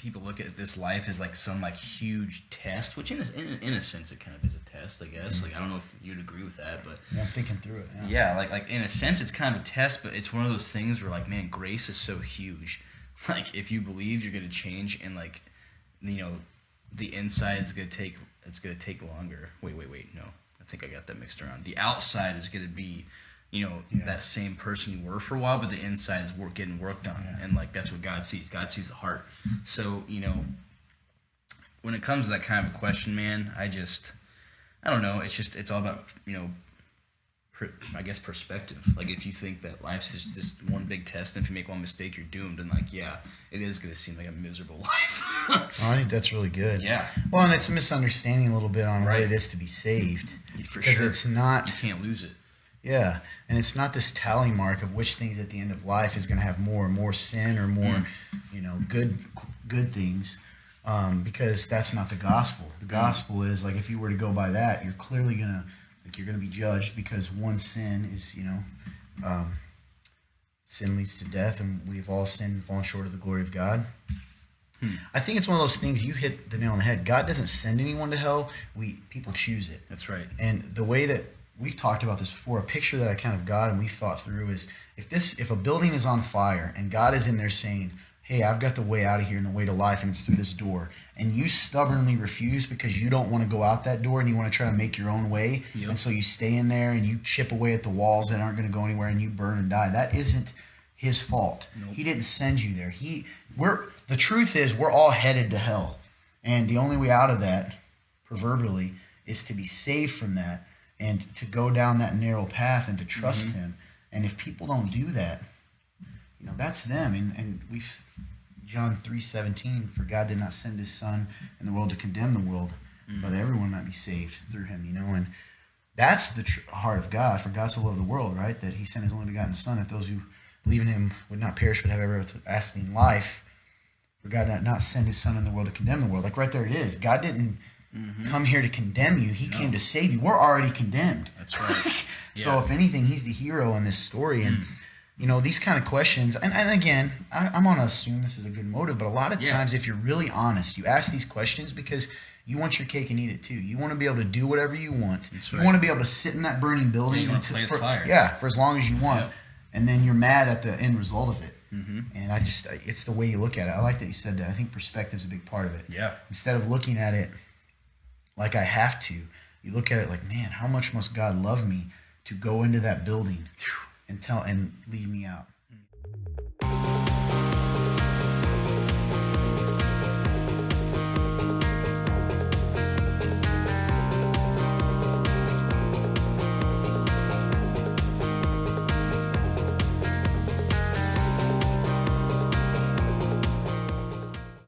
people look at this life as like some like huge test, which in a sense it kind of is a test, I guess. Like I don't know if you'd agree with that, but Yeah, I'm thinking through it. yeah, like in a sense it's kind of a test, but it's one of those things where like, man, grace is so huge. Like if you believe you're gonna change, and like, you know, the inside is gonna take longer. Wait, no, I think I got that mixed around. The outside is gonna be, you know, that same person you were for a while, but the inside is getting worked on, and like that's what God sees. God sees the heart. So, you know, when it comes to that kind of a question, man, I don't know. It's all about, you know, I guess perspective. Like if you think that life's just this one big test, and if you make one mistake, you're doomed, and like, yeah, it is going to seem like a miserable life. Well, I think that's really good. Yeah. Well, and it's a misunderstanding a little bit on what it is to be saved. For because sure. it's not. You can't lose it. Yeah, and it's not this tally mark of which things at the end of life is going to have more and more sin or more, you know, good things, because that's not the gospel. The gospel is like if you were to go by that, you're clearly you're gonna be judged because one sin is, you know, sin leads to death, and we've all sinned and fallen short of the glory of God. I think it's one of those things, you hit the nail on the head. God doesn't send anyone to hell. People choose it. That's right. And the way that we've talked about this before, a picture that I kind of got and we've thought through is if a building is on fire and God is in there saying, hey, I've got the way out of here and the way to life, and it's through this door, and you stubbornly refuse because you don't want to go out that door and you want to try to make your own way, and so you stay in there and you chip away at the walls that aren't going to go anywhere and you burn and die. That isn't his fault. Nope. He didn't send you there. The truth is we're all headed to hell, and the only way out of that, proverbially, is to be saved from that and to go down that narrow path and to trust him. And if people don't do that, you know, that's them. And John 3:17, for God did not send his son in the world to condemn the world, but everyone might be saved through him, you know. And that's the heart of God. For God so loved the world, right, that he sent his only begotten son, that those who believe in him would not perish but have everlasting life. For God did not send his son in the world to condemn the world. Like right there it is. God didn't come here to condemn you. He came to save you. We're already condemned. That's right. So if anything, he's the hero in this story. And you know, these kind of questions, and again, I'm going to assume this is a good motive, but a lot of times if you're really honest, you ask these questions because you want your cake and eat it too. You want to be able to do whatever you want. That's right. You want to be able to sit in that burning building for fire. For as long as you want. Yep. And then you're mad at the end result of it. And it's the way you look at it. I like that you said that. I think perspective is a big part of it. Yeah. Instead of looking at it like I have to, you look at it like, man, how much must God love me to go into that building and lead me out?